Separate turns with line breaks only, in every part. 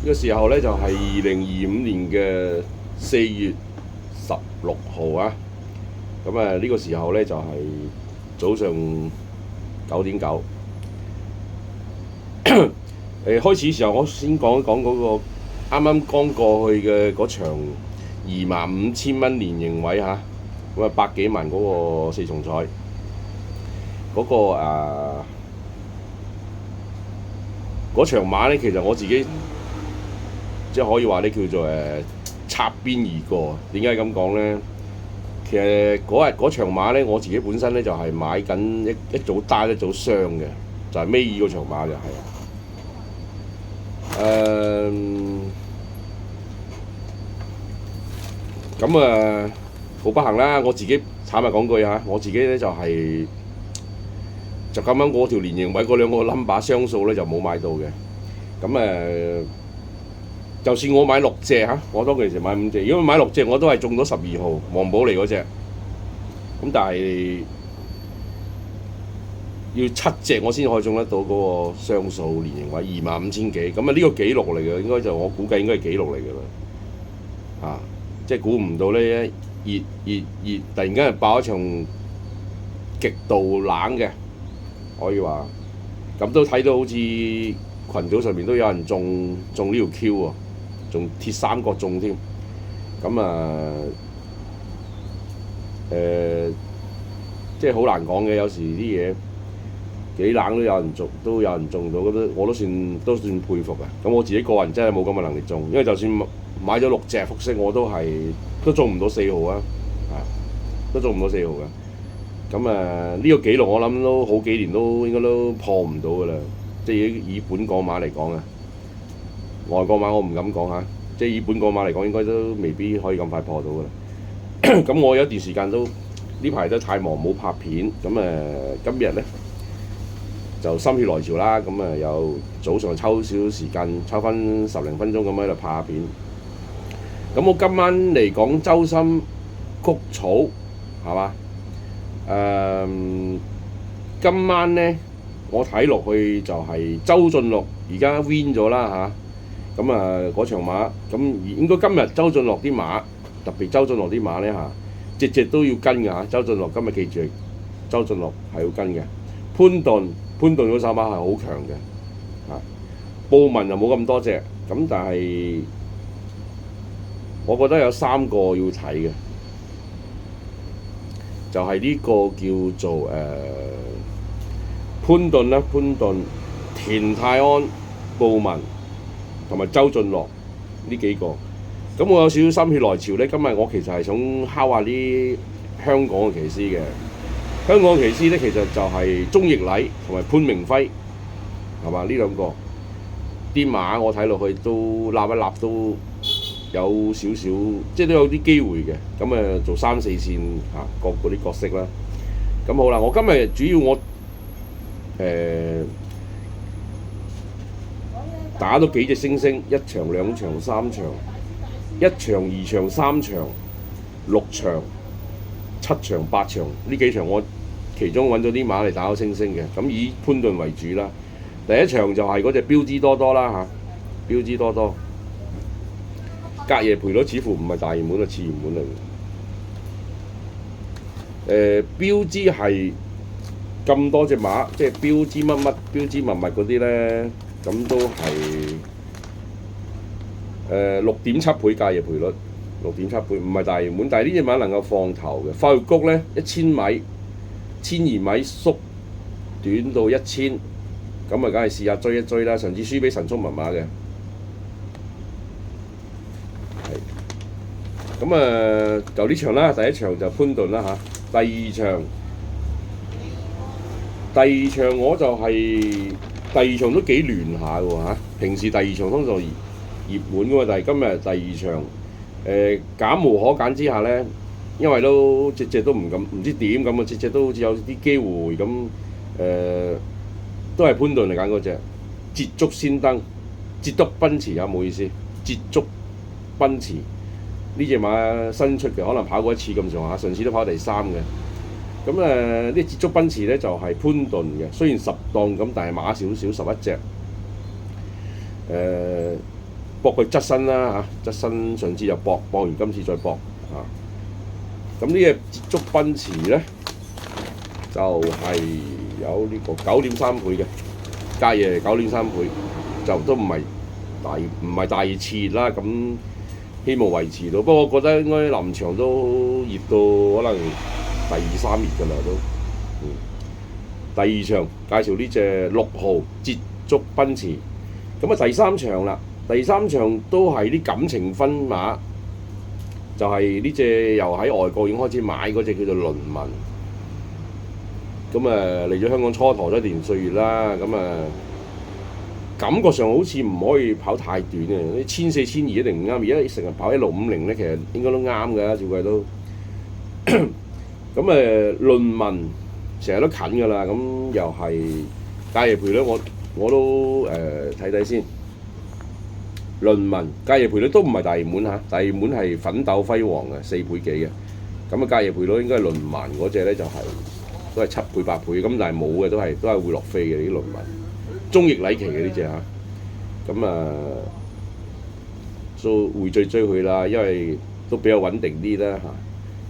呢個時候咧就係2025年嘅4月16號啊。咁呢個時候咧就係早上9點9。開始時候我先講一講嗰個啱啱剛過去嘅嗰場25,000蚊連贏位嚇，咁百幾萬嗰個四重彩嗰、嗰場馬咧，其實我自己即係可以話咧叫做擦邊而過。點解咁講咧？其實嗰日嗰場馬咧，我自己本身咧就係買緊一組單一組雙嘅，就係尾二嗰場馬嘅，係啊。咁好不幸啦！我自己坦白講句嚇，我自己咧就咁啱嗰條連贏位嗰兩個 number 雙數咧就冇買到嘅。咁就算我買6隻嚇，我當其時買5隻，如果買6隻我都係中咗12號黃寶嚟嗰隻。咁但係要7隻我先可以中得到嗰個雙數連贏位25,000幾。咁呢個紀錄嚟嘅，應該就我估計應該係紀錄嚟㗎啦。即係估唔到咧，熱，突然間係爆一場極度冷嘅，可以話。咁都睇到好似群組上面都有人中呢條 Q 喎，仲鐵三角中添。咁即係好難講嘅，有時啲嘢幾冷都有人中到，我都算佩服嘅。咁我自己個人真係冇咁嘅能力中，因為就算買咗6隻複式，我都中唔到4號啊，都中唔到4號嘅。咁呢個紀錄我諗都好幾年都應該都破唔到㗎啦。即係以本港馬嚟講啊，外國馬我唔敢講嚇。即係以本港馬嚟講，應該都未必可以咁快破到㗎啦。咁我有一段時間都呢排都太忙冇拍片，咁今日咧就心血來潮啦，咁又早上抽少少時間，抽翻10零分鐘咁喺度拍下片。咁我今晚嚟講周深谷草係嘛？今晚咧我睇落去就係周俊樂而家 win 咗啦嚇。咁嗰場馬咁應該今日周俊樂啲馬，特別周俊樂啲馬咧嚇，隻都要跟㗎嚇。周俊樂今日記住，周俊樂係要跟嘅。潘頓嗰手馬係好強嘅嚇。布文就冇咁多隻，咁但係我覺得有3個要睇嘅，就係呢個叫做潘頓啦，田泰安、布文同埋周俊樂呢幾個。咁我有少少心血來潮咧，今日我其實係想敲下啲香港嘅騎師嘅。香港騎師咧其實就係鐘奕禮同埋潘明輝，係嘛？呢兩個啲馬我睇落去都立一立都有少少，即係都有啲機會嘅。咁做3、4線嚇各嗰啲角色啦。咁好啦，我今日主要我打咗幾隻星星，1場、2場、3場，1場、2場、3場、6場、7場、8場呢幾場我其中揾咗啲馬嚟打咗星星嘅。咁以潘頓為主啦。第一場就係嗰隻標之多多啦嚇，標之多多隔夜賠率似乎唔係大熱門啊，次熱門嚟。標之係咁多隻馬，即係標之乜乜、標之物物嗰啲咧，咁都係6.7倍隔夜賠率，6.7倍唔係大熱門，但係呢隻馬能夠放頭嘅。花月谷咧1000米、1200米縮短到1000，咁梗係試下追一追啦。上次輸俾神速密碼嘅。咁就呢場啦，第一場就潘頓啦嚇。第二場我就第二場都幾亂下喎嚇。平時第二場通常熱門㗎嘛，但係今日第二場揀無可揀之下咧，因為都隻都唔知點咁啊，隻都好似有啲機會咁都係潘頓嚟揀嗰隻捷足先登、捷足奔馳啊，唔好意思，捷足奔馳。呢隻馬新出嘅，可能跑過1次咁上下，上次都跑第3嘅。咁呢捷足奔馳咧就係潘頓嘅，雖然10檔咁，但係馬少11隻。搏佢側身啦嚇，側身上次就搏完今次再搏啊。咁呢隻捷足奔馳咧就係、有呢個9.3倍嘅，隔夜9.3倍，就都唔係大熱熾啦。咁希望維持到，不過我覺得應該臨場都熱到可能第2、3熱㗎啦都。第二場介紹呢隻6號捷足奔馳，咁啊第三場啦，第三場都係啲感情分馬，就係呢隻又喺外國已經開始買嗰隻叫做倫文，咁啊嚟咗香港蹉跎咗一段歲月啦，咁啊感覺上好似唔可以跑太短嘅，啲1400、1200一定唔啱，而家成日跑1650咧，其實應該都啱㗎，照計都。咁倫文成日都近㗎啦，咁又係隔夜賠率我都睇睇先。倫文隔夜賠率都唔係大熱門嚇，大熱門係奮鬥輝煌嘅4倍幾嘅，咁啊隔夜賠率應該係倫文嗰隻咧就係、都係7倍8倍，咁但係冇嘅都係會落飛嘅啲倫文。中逆禮旗嘅呢隻嚇，咁都會追佢啦，因為都比較穩定啲啦嚇。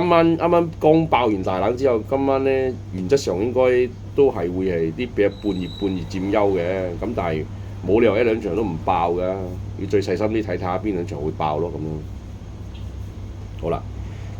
今晚啱啱剛爆完大冷之後，今晚咧原則上應該都係會係啲比較半熱佔優嘅，咁但係冇理由1、2場都唔爆㗎，要最細心啲睇下邊兩場會爆咯咁樣。好啦，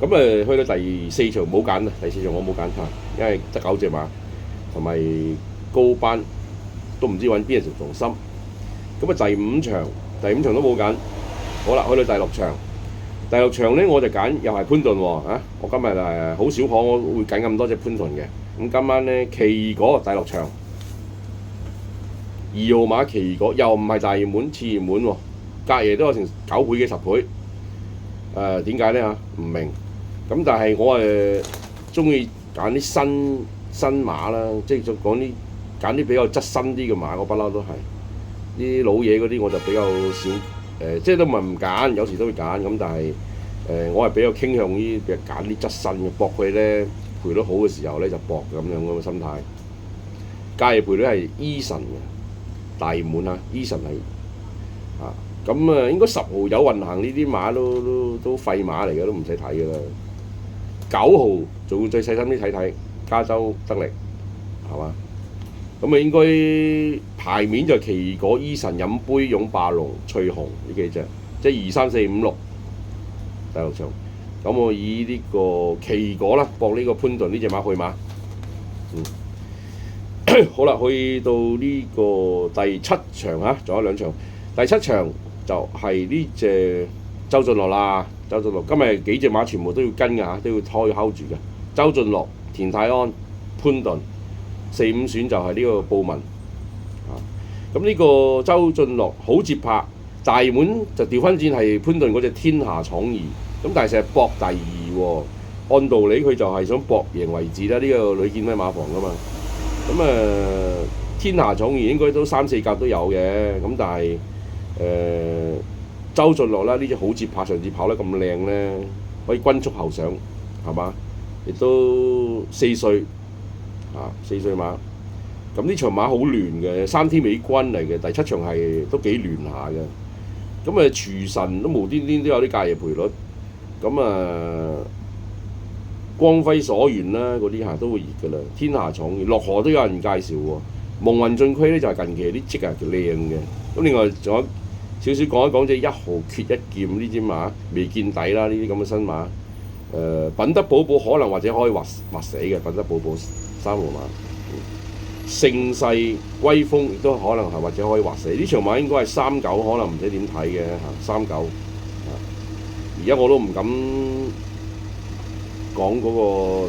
咁去到第4場冇揀啦，第4場我冇揀嚇，因為得9隻馬同埋高班。都唔知揾邊人做重心，咁啊第五場都冇揀，好啦，去到第六場咧我就揀又係潘頓喎啊！我今日好少可我會揀咁多隻潘頓嘅，咁今晚咧奇異果第6場2號馬奇異果又唔係大熱門次熱門喎，隔夜都有成9倍嘅10倍，點解咧嚇？唔明，咁但係我中意揀啲新馬啦，即係講啲。揀啲比較側身啲嘅馬，我不嬲都係啲老嘢嗰啲，我就比較少即係都唔揀，有時都會揀咁，但係我係比較傾向於揀啲側身嘅，搏佢咧賠率好嘅時候咧就搏咁樣嘅心態。隔夜賠率係 Eason 嘅大熱門啊 ，Eason 係咁應該10號有運行呢啲馬都廢馬嚟嘅，都唔使睇嘅啦。9號仲要最細心啲睇睇，加州得力係嘛？咁應該牌面就奇異果、Eason、飲杯、勇霸龍、翠紅呢幾隻，即係2、3、4、5、6第6場。咁我以呢個奇異果啦，搏呢個潘頓呢隻馬去馬。好啦，去到呢個第7場嚇，仲有2場。第7場就係呢隻周俊樂啦，周俊樂今日幾隻馬全部都要跟㗎嚇，都要開 hold 住嘅。周俊樂、田泰安、潘頓。4、5選就係呢個布文，咁呢個周俊樂好接拍，大門就調翻轉係潘頓嗰隻天下闖二，咁但係成日搏第2喎，按道理佢就係想搏贏為止啦，呢、這個呂建威馬房噶嘛，咁天下闖二應該都3、4甲都有嘅，咁但係周俊樂啦呢隻好接拍，上次跑得咁靚咧，可以均速後上，係嘛？亦都4歲。4歲馬，咁呢場馬好亂嘅，3天美軍嚟嘅，第7場係都幾亂下嘅。咁廚神都無端端都有啲隔夜賠率，咁光輝所願啦嗰啲都會熱㗎啦。天下闖二，落河都有人介紹喎。夢雲進區咧就係近期啲績係靚嘅。咁另外仲有少少講一講隻1號缺一劍呢支馬未見底啦，呢啲咁嘅新馬。品德寶寶可能或者可以劃死嘅，品德寶寶3號馬，盛世威風亦都可能係或者可以劃死。呢場馬應該係39，可能唔知點睇嘅嚇39。而家我都唔敢講嗰個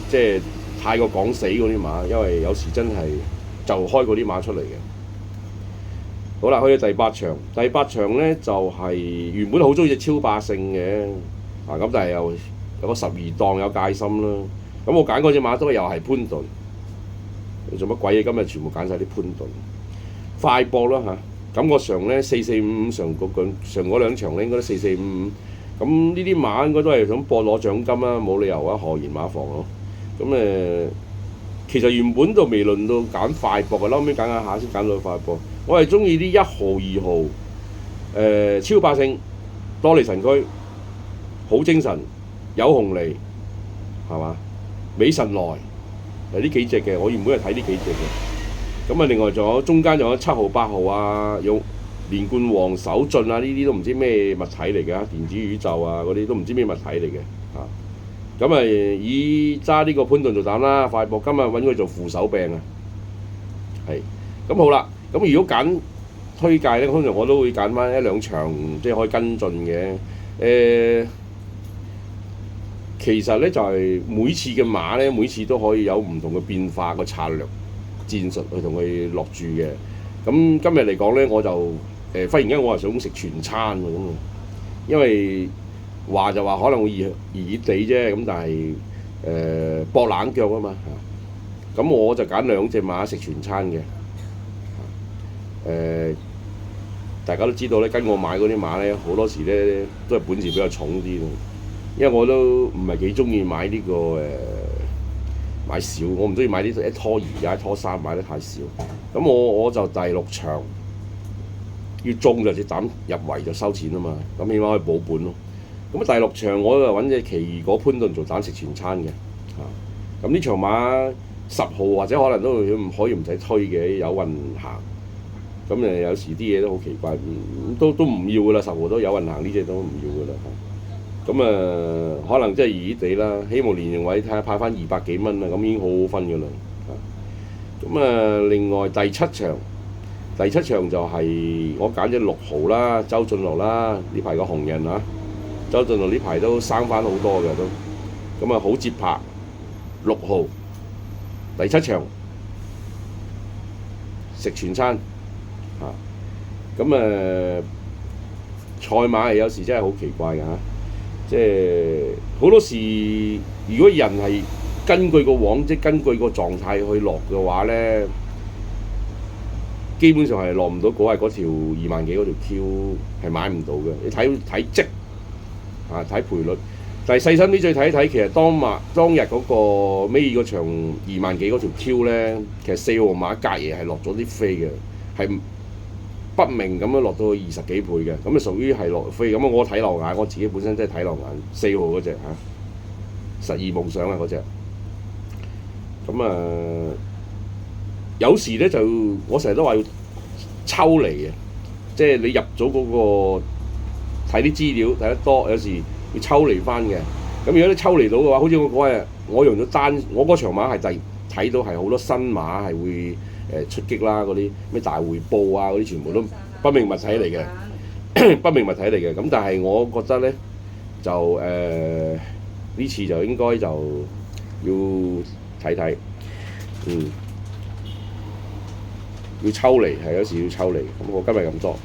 即係太過講死嗰啲馬，因為有時真係就開嗰啲馬出嚟嘅。好啦，去到第8場，第8場咧就係原本好中意隻超霸勝嘅。咁但係又有個12檔有戒心啦。咁我揀嗰隻馬都又係潘頓。你做乜鬼嘢？今日全部揀晒啲潘頓。快搏啦嚇，感覺上咧4、4、5上嗰2場咧應該都4、4、5。咁呢啲馬應該都係想搏攞獎金啦，冇理由啊何然馬房咯。咁其實原本就未輪到揀快搏嘅，後尾揀下先揀到快搏。我係中意啲1號、2號超霸勝、多利神區、好精神、有紅利，係嘛？美神來係呢幾隻嘅，我原本係睇呢幾隻嘅。咁啊，另外仲有中間仲有7號、8號啊，有連冠王、首進啊，呢啲都唔知咩物體嚟嘅，電子宇宙啊嗰啲都唔知咩物體嚟嘅嚇。咁啊，以揸呢個潘頓做膽啦，快博今日揾佢做副手柄啊，係。咁好啦，咁如果揀推介咧，通常我都會揀翻1、2場，即係可以跟進嘅。其實咧就係每次嘅馬咧，每次都可以有唔同嘅變化個策略戰術去同佢落注嘅。咁今日嚟講咧，我就忽然間我係想食全餐喎咁啊，因為話就話可能會熱地啫，咁但係搏冷腳啊嘛嚇。咁我就揀2隻馬食全餐嘅。大家都知道咧，跟我買嗰啲馬咧，好多時咧都係本事比較重啲咯。因為我都唔係幾中意買呢個買少，我唔中意買呢一拖2啊、一拖3買得太少。咁我就第6場要中就隻膽入圍就收錢啊嘛，咁起碼可以保本咯。咁第6場我就揾隻奇異果潘頓做膽食全餐嘅嚇。咁呢場馬10號或者可能都可以唔使推嘅，有運行。咁有時啲嘢都好奇怪，都唔要噶啦，10號都有運行，呢隻都唔要噶啦。咁可能真係熱地啦，希望連贏位睇下派翻200幾蚊啦，咁已經好好分噶啦。咁另外第7場就係我揀咗6號啦，周俊樂啦，呢排個紅人啊，周俊樂呢排都生翻好多嘅都。咁好接拍6號第7場食全餐。咁賽馬有時真係好奇怪㗎嚇，即係好多時如果人係根據個往績、根據個狀態去落嘅話咧，基本上係落唔到嗰條2萬幾嗰條 Q 係買唔到嘅。你睇績睇賠率，但係細心啲再睇一睇，其實當日嗰個尾嗰場2萬幾嗰條 Q 咧，其實4號馬隔夜係落咗啲飛嘅，係不明咁樣落到去20幾倍嘅，咁啊屬於係落飛咁啊！我睇漏眼，我自己本身真係睇漏眼4號嗰隻實現夢想啊嗰隻。咁有時咧就我成日都話要抽離嘅，即係你入咗嗰個睇啲資料睇得多，有時要抽離翻嘅。咁如果你抽離到嘅話，好似我嗰日我用咗我嗰場馬係睇到係好多新馬係會出擊啦，嗰啲咩大回報啊嗰啲全部都不明物體嚟嘅，不明物體嚟嘅。咁但係我覺得咧就呢次就應該就要睇睇，要抽離係有時要抽離。咁我今日咁多。